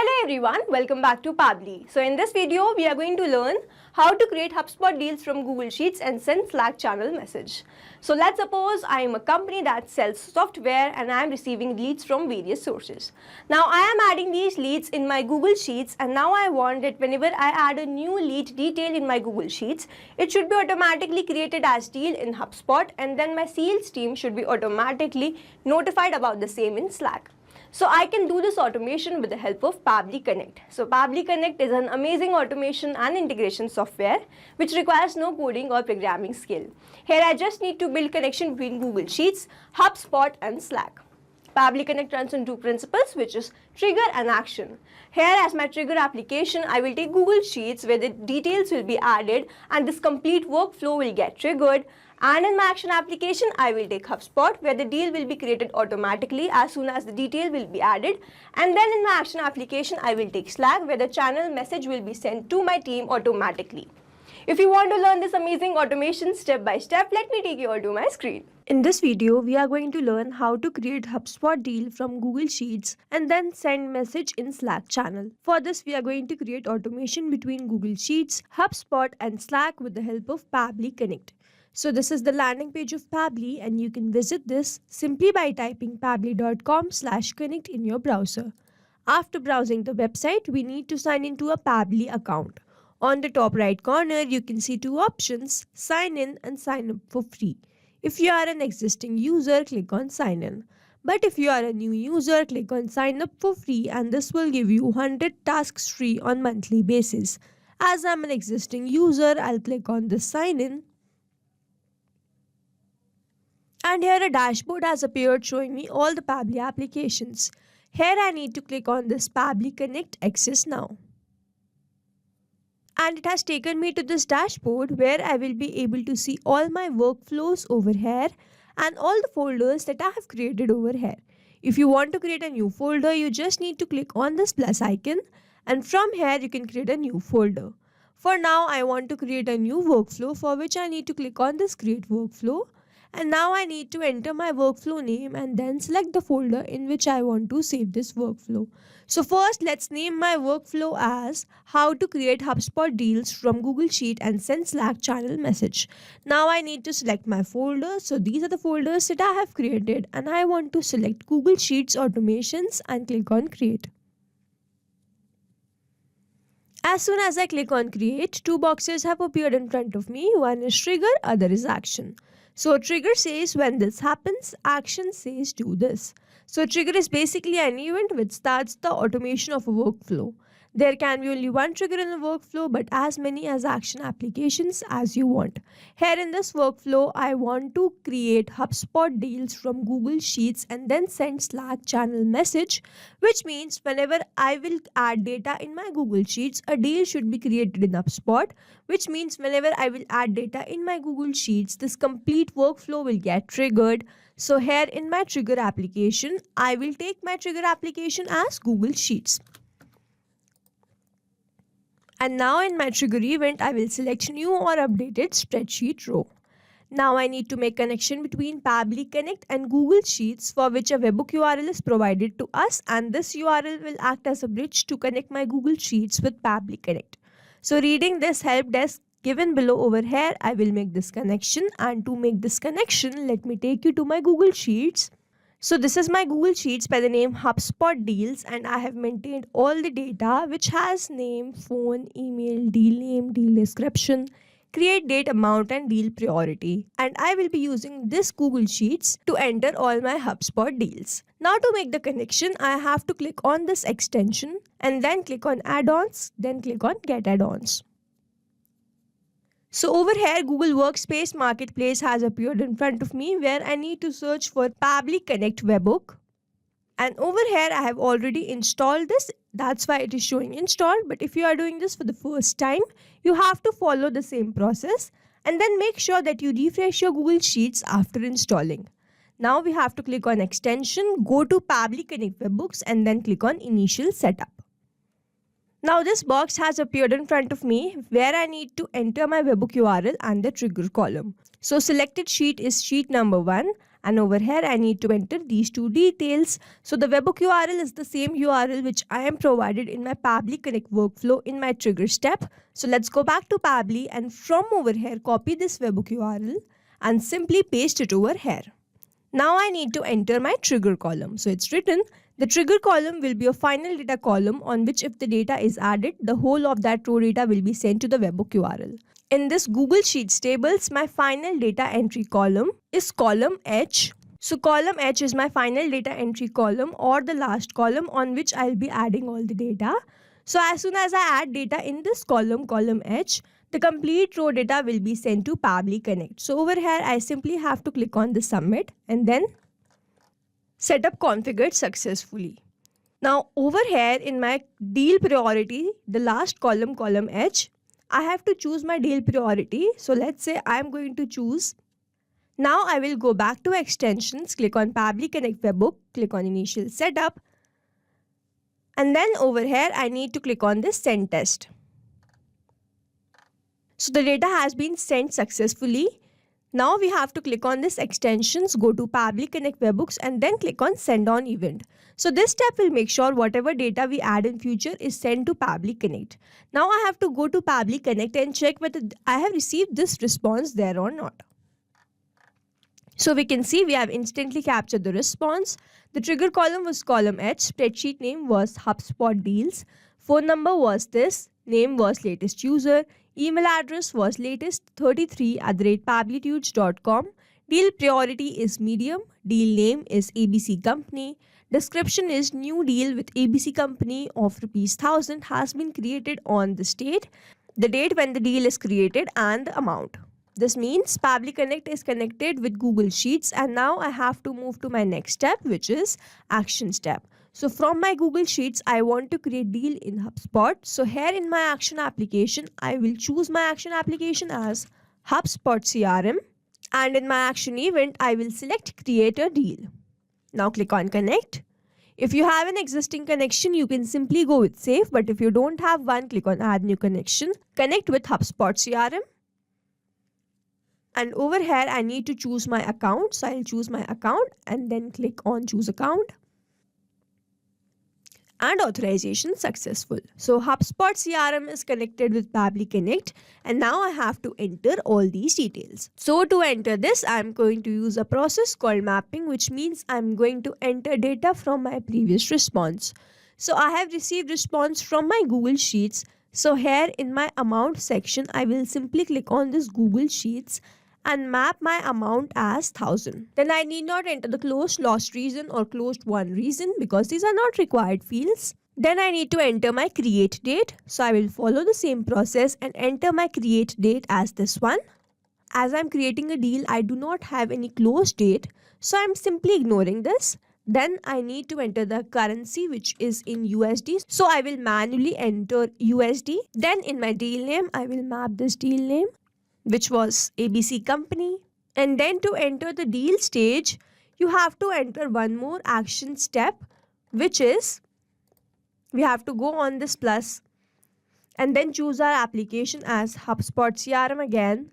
Hello everyone, welcome back to Pabbly. So in this video, we are going to learn how to create HubSpot deals from Google Sheets and send Slack channel message. So let's suppose I am a company that sells software and I am receiving leads from various sources. Now I am adding these leads in my Google Sheets, and now I want that whenever I add a new lead detail in my Google Sheets, it should be automatically created as deal in HubSpot, and then my sales team should be automatically notified about the same in Slack. So I can do this automation with the help of Pabbly Connect. So Pabbly Connect is an amazing automation and integration software which requires no coding or programming skill. Here I just need to build connection between Google Sheets, HubSpot and Slack. Pabbly Connect runs on two principles, which is trigger and action. Here as my trigger application, I will take Google Sheets where the details will be added and this complete workflow will get triggered. And in my action application, I will take HubSpot where the deal will be created automatically as soon as the detail will be added. And then in my action application, I will take Slack where the channel message will be sent to my team automatically. If you want to learn this amazing automation step by step, let me take you all to my screen. In this video, we are going to learn how to create HubSpot deal from Google Sheets and then send message in Slack channel. For this, we are going to create automation between Google Sheets, HubSpot and Slack with the help of Pabbly Connect. So this is the landing page of Pabbly, and you can visit this simply by typing pabbly.com/connect in your browser. After browsing the website, we need to sign into a Pabbly account. On the top right corner, you can see two options, sign in and sign up for free. If you are an existing user, click on sign in. But if you are a new user, click on sign up for free, and this will give you 100 tasks free on monthly basis. As I'm an existing user, I'll click on this sign in. And here a dashboard has appeared showing me all the Pabbly applications. Here I need to click on this Pabbly Connect Access Now. And it has taken me to this dashboard where I will be able to see all my workflows over here and all the folders that I have created over here. If you want to create a new folder, you just need to click on this plus icon, and from here you can create a new folder. For now, I want to create a new workflow, for which I need to click on this create workflow. And now I need to enter my workflow name and then select the folder in which I want to save this workflow. So first, let's name my workflow as how to create HubSpot deals from Google Sheet and send Slack channel message. Now I need to select my folder. So these are the folders that I have created, and I want to select Google Sheets automations and click on create. As soon as I click on create, two boxes have appeared in front of me. One is trigger, other is action. So trigger says when this happens, action says do this. So trigger is basically an event which starts the automation of a workflow. There can be only one trigger in a workflow, but as many as action applications as you want. Here in this workflow, I want to create HubSpot deals from Google Sheets and then send Slack channel message, which means whenever I will add data in my Google Sheets, a deal should be created in HubSpot, which means whenever I will add data in my Google Sheets, this complete workflow will get triggered. So here in my trigger application, I will take my trigger application as Google Sheets. And now in my trigger event, I will select new or updated spreadsheet row. Now I need to make connection between Pabbly Connect and Google Sheets, for which a webhook URL is provided to us, and this URL will act as a bridge to connect my Google Sheets with Pabbly Connect. So reading this help desk given below over here, I will make this connection, and to make this connection, let me take you to my Google Sheets. So this is my Google Sheets by the name HubSpot Deals, and I have maintained all the data which has name, phone, email, deal name, deal description, create date, amount and deal priority. And I will be using this Google Sheets to enter all my HubSpot deals. Now to make the connection, I have to click on this extension and then click on add-ons, then click on get add-ons. So over here, Google Workspace Marketplace has appeared in front of me where I need to search for Pabbly Connect webhook. And over here, I have already installed this. That's why it is showing installed. But if you are doing this for the first time, you have to follow the same process and then make sure that you refresh your Google Sheets after installing. Now we have to click on extension, go to Pabbly Connect webhooks and then click on initial setup. Now this box has appeared in front of me where I need to enter my webhook URL and the trigger column. So selected sheet is sheet number 1 And over here, I need to enter these two details. So the webhook URL is the same URL which I am provided in my Pabbly Connect workflow in my trigger step. So let's go back to Pabbly and from over here, copy this webhook URL and simply paste it over here. Now I need to enter my trigger column. So it's written, the trigger column will be a final data column on which if the data is added, the whole of that row data will be sent to the webhook URL. In this Google Sheets tables, my final data entry column is column H. So column H is my final data entry column or the last column on which I'll be adding all the data. So as soon as I add data in this column, column H, the complete row data will be sent to Pabbly Connect. So over here, I simply have to click on the submit and then setup configured successfully. Now over here in my deal priority, the last column, column H, I have to choose my deal priority. So let's say I am going to choose. Now I will go back to extensions, click on Pabbly Connect Webhook, click on initial setup. And then over here, I need to click on this send test. So the data has been sent successfully. Now we have to click on this extensions, go to Pabbly Connect Webhooks and then click on send on event. So this step will make sure whatever data we add in future is sent to Pabbly Connect. Now I have to go to Pabbly Connect and check whether I have received this response there or not. So we can see we have instantly captured the response. The trigger column was column H, spreadsheet name was HubSpot Deals, phone number was this, name was latest user, email address was latest33@pablytudes.com, deal priority is medium, deal name is ABC Company, description is new deal with ABC Company of ₹1000 has been created on this date, the date when the deal is created and the amount. This means Pabbly Connect is connected with Google Sheets and now I have to move to my next step, which is action step. So from my Google Sheets, I want to create deal in HubSpot. So here in my action application, I will choose my action application as HubSpot CRM. And in my action event, I will select create a deal. Now click on connect. If you have an existing connection, you can simply go with save. But if you don't have one, click on add new connection. Connect with HubSpot CRM. And over here, I need to choose my account. So I'll choose my account and then click on choose account. And authorization successful. So HubSpot CRM is connected with Pabbly Connect and now I have to enter all these details. So to enter this, I'm going to use a process called mapping, which means I'm going to enter data from my previous response. So I have received response from my Google Sheets. So here in my amount section, I will simply click on this Google Sheets and map my amount as 1000. Then I need not enter the closed lost reason or closed won reason because these are not required fields. Then I need to enter my create date. So I will follow the same process and enter my create date as this one. As I'm creating a deal, I do not have any closed date. So I'm simply ignoring this. Then I need to enter the currency which is in USD. So I will manually enter USD. Then in my deal name, I will map this deal name, which was ABC Company. And then to enter the deal stage, you have to enter one more action step, which is we have to go on this plus and then choose our application as HubSpot CRM again.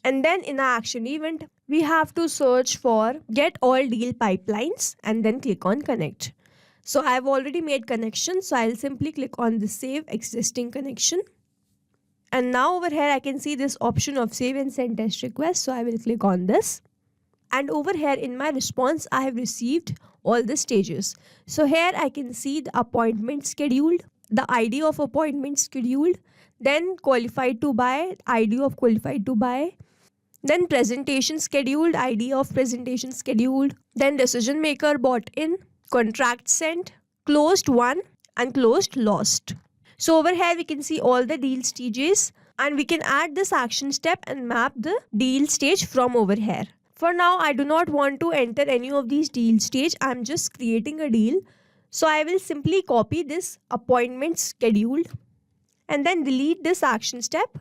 And then in our action event, we have to search for get all deal pipelines and then click on connect. So I've already made connection. So I'll simply click on the save existing connection. And now over here, I can see this option of save and send test request. So I will click on this. And over here in my response, I have received all the stages. So here I can see the appointment scheduled, the ID of appointment scheduled, then qualified to buy, ID of qualified to buy, then presentation scheduled, ID of presentation scheduled, then decision maker bought in, contract sent, closed won, and closed lost. So over here we can see all the deal stages and we can add this action step and map the deal stage from over here. For now, I do not want to enter any of these deal stage. I'm just creating a deal. So I will simply copy this appointment scheduled and then delete this action step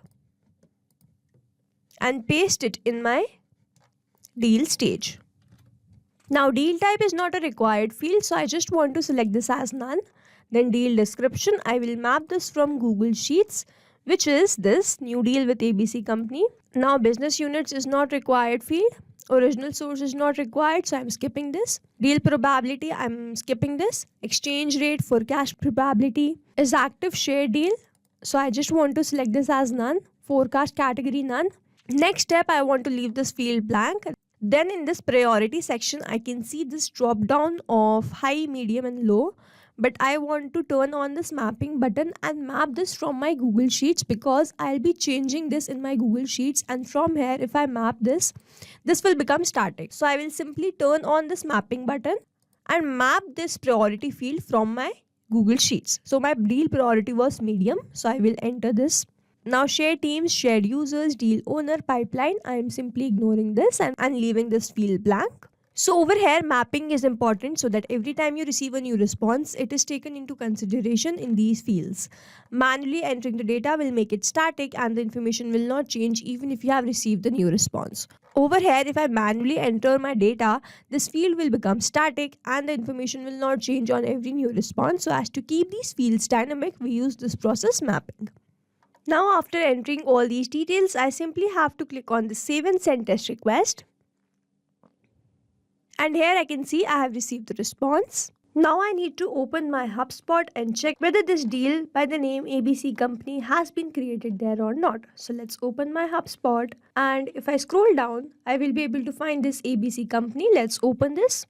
and paste it in my deal stage. Now deal type is not a required field, so I just want to select this as none. Then deal description, I will map this from Google Sheets, which is this new deal with ABC Company. Now business units is not required field. Original source is not required, so I'm skipping this. Deal probability, I'm skipping this. Exchange rate, forecast probability. Is active share deal? So I just want to select this as none. Forecast category none. Next step, I want to leave this field blank. Then in this priority section, I can see this drop down of high, medium and low. But I want to turn on this mapping button and map this from my Google Sheets, because I'll be changing this in my Google Sheets, and from here if I map this will become static. So I will simply turn on this mapping button and map this priority field from my Google Sheets. So my deal priority was medium, so I will enter this. Now share teams, shared users, deal owner, pipeline, I am simply ignoring this and leaving this field blank. So over here, mapping is important so that every time you receive a new response, it is taken into consideration in these fields. Manually entering the data will make it static and the information will not change even if you have received the new response. Over here, if I manually enter my data, this field will become static and the information will not change on every new response. So as to keep these fields dynamic, we use this process mapping. Now after entering all these details, I simply have to click on the save and send test request. And here I can see I have received the response. Now I need to open my HubSpot and check whether this deal by the name ABC Company has been created there or not. So let's open my HubSpot, and if I scroll down, I will be able to find this ABC Company. Let's open this.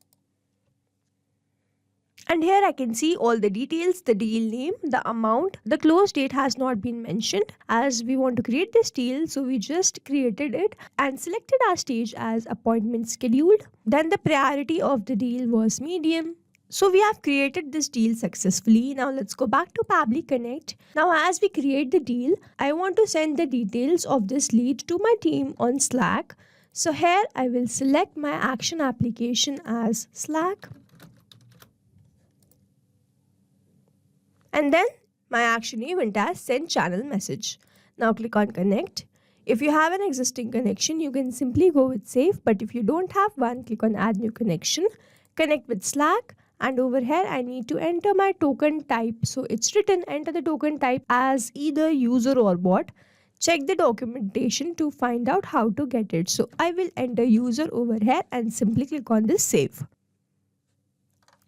And here I can see all the details, the deal name, the amount. The close date has not been mentioned as we want to create this deal. So we just created it and selected our stage as appointment scheduled. Then the priority of the deal was medium. So we have created this deal successfully. Now let's go back to Pabbly Connect. Now as we create the deal, I want to send the details of this lead to my team on Slack. So here I will select my action application as Slack. And then my action event as send channel message. Now click on connect. If you have an existing connection, you can simply go with save. But if you don't have one, click on add new connection. Connect with Slack. And over here, I need to enter my token type. So it's written enter the token type as either user or bot. Check the documentation to find out how to get it. So I will enter user over here and simply click on this save.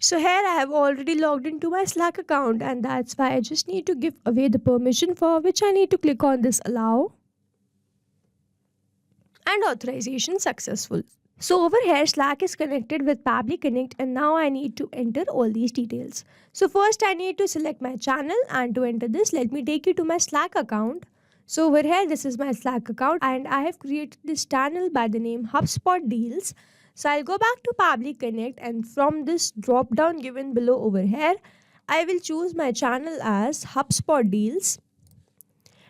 So here I have already logged into my Slack account, and that's why I just need to give away the permission, for which I need to click on this allow. And authorization successful. So over here Slack is connected with Pabbly Connect, and now I need to enter all these details. So first I need to select my channel, and to enter this let me take you to my Slack account. So over here this is my Slack account, and I have created this channel by the name HubSpot Deals. So I'll go back to Pabbly Connect, and from this drop down given below over here, I will choose my channel as HubSpot Deals.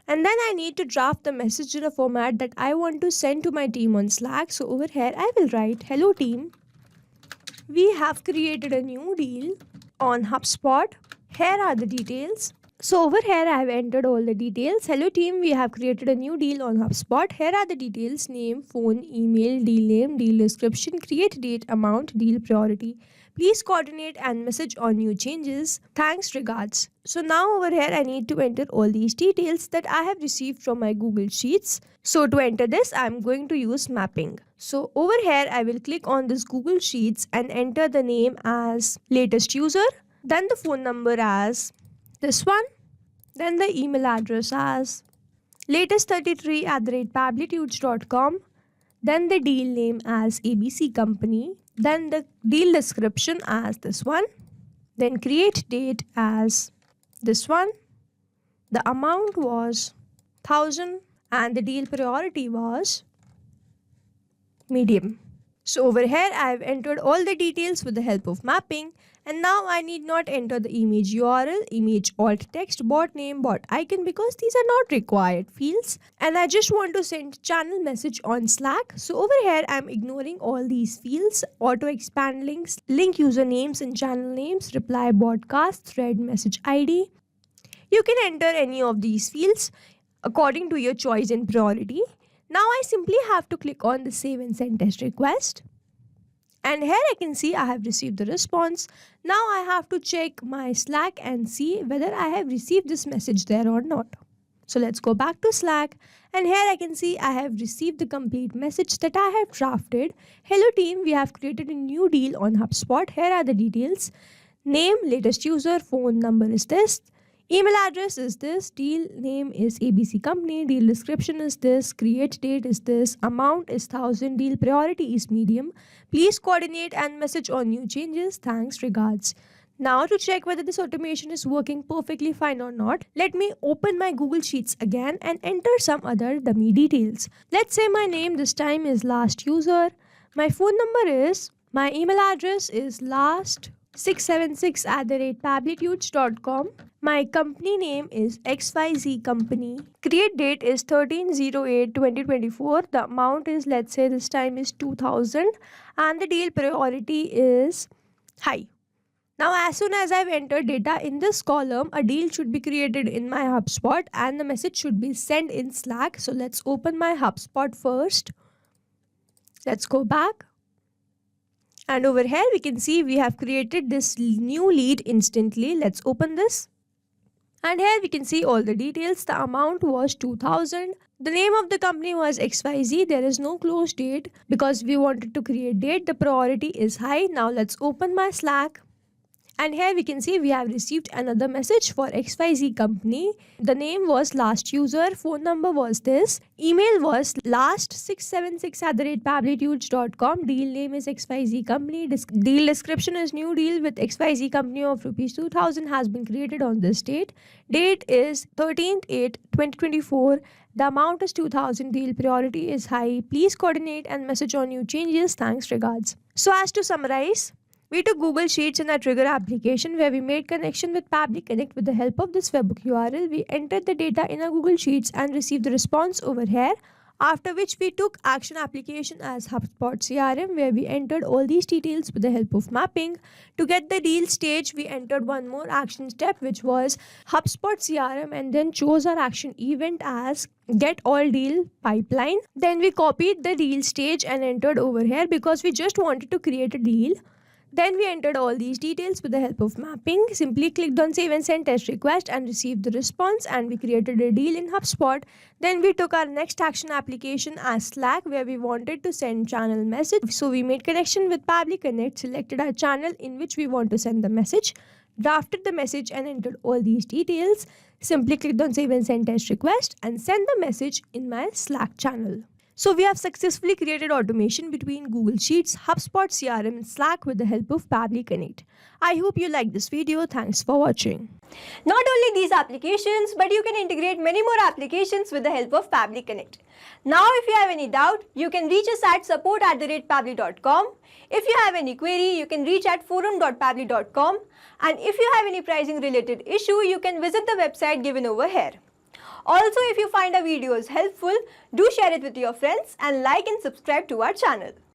And then I need to draft the message in a format that I want to send to my team on Slack. So over here I will write, hello team, we have created a new deal on HubSpot. Here are the details. So over here I have entered all the details. Hello team, we have created a new deal on HubSpot. Here are the details: name, phone, email, deal name, deal description, create date, amount, deal priority. Please coordinate and message on new changes. Thanks, regards. So now over here I need to enter all these details that I have received from my Google Sheets. So to enter this, I'm going to use mapping. So over here I will click on this Google Sheets and enter the name as latest user, then the phone number as this one, then the email address as latest33@pabblytudes.com, then the deal name as ABC Company, then the deal description as this one, then create date as this one, the amount was 1000 and the deal priority was medium. So over here I have entered all the details with the help of mapping, and now I need not enter the image URL, image alt text, bot name, bot icon, because these are not required fields, and I just want to send channel message on Slack. So over here I am ignoring all these fields: auto expand links, link usernames and channel names, reply broadcast, thread message ID. You can enter any of these fields according to your choice and priority. Now I simply have to click on the save and send test request. And here I can see I have received the response. Now I have to check my Slack and see whether I have received this message there or not. So let's go back to Slack, and here I can see I have received the complete message that I have drafted. Hello team, we have created a new deal on HubSpot. Here are the details. Name, latest user, phone number is this, email address is this, deal name is ABC Company, deal description is this, create date is this, amount is 1000, deal priority is medium. Please coordinate and message on new changes. Thanks, regards. Now to check whether this automation is working perfectly fine or not, let me open my Google Sheets again and enter some other dummy details. Let's say my name this time is last user, my phone number is, my email address is last676@pablitudes.com. My company name is XYZ Company. Create date is 13/08/2024. The amount is, let's say this time is 2000, and the deal priority is high. Now as soon as I've entered data in this column, a deal should be created in my HubSpot and the message should be sent in Slack. So let's open my HubSpot first. Let's go back. And over here we can see we have created this new lead instantly. Let's open this. And here we can see all the details. The amount was 2000. The name of the company was XYZ. There is no close date because we wanted to create date. The priority is high. Now let's open my Slack. And here we can see we have received another message for XYZ Company. The name was last user, phone number was this, email was last676@pablitudes.com, deal name is XYZ Company, deal description is new deal with XYZ Company of ₹2000 has been created on this date. Date is 13/8/2024. The amount is 2000, deal priority is high. Please coordinate and message on new changes. Thanks, regards. So as to summarize, we took Google Sheets in our Trigger application where we made connection with Pabbly Connect with the help of this webhook URL. We entered the data in our Google Sheets and received the response over here. After which we took action application as HubSpot CRM where we entered all these details with the help of mapping. To get the deal stage, we entered one more action step which was HubSpot CRM and then chose our action event as get all deal pipeline. Then we copied the deal stage and entered over here because we just wanted to create a deal. Then we entered all these details with the help of mapping, simply clicked on save and send test request and received the response, and we created a deal in HubSpot. Then we took our next action application as Slack where we wanted to send channel message. So we made connection with Pabbly Connect, selected our channel in which we want to send the message, drafted the message and entered all these details, simply clicked on save and send test request and send the message in my Slack channel. So we have successfully created automation between Google Sheets, HubSpot CRM and Slack with the help of Pabbly Connect. I hope you liked this video. Thanks for watching. Not only these applications, but you can integrate many more applications with the help of Pabbly Connect. Now if you have any doubt, you can reach us at support@pabbly.com. If you have any query, you can reach at forum.pabbly.com. And if you have any pricing related issue, you can visit the website given over here. Also, if you find our videos helpful, do share it with your friends and like and subscribe to our channel.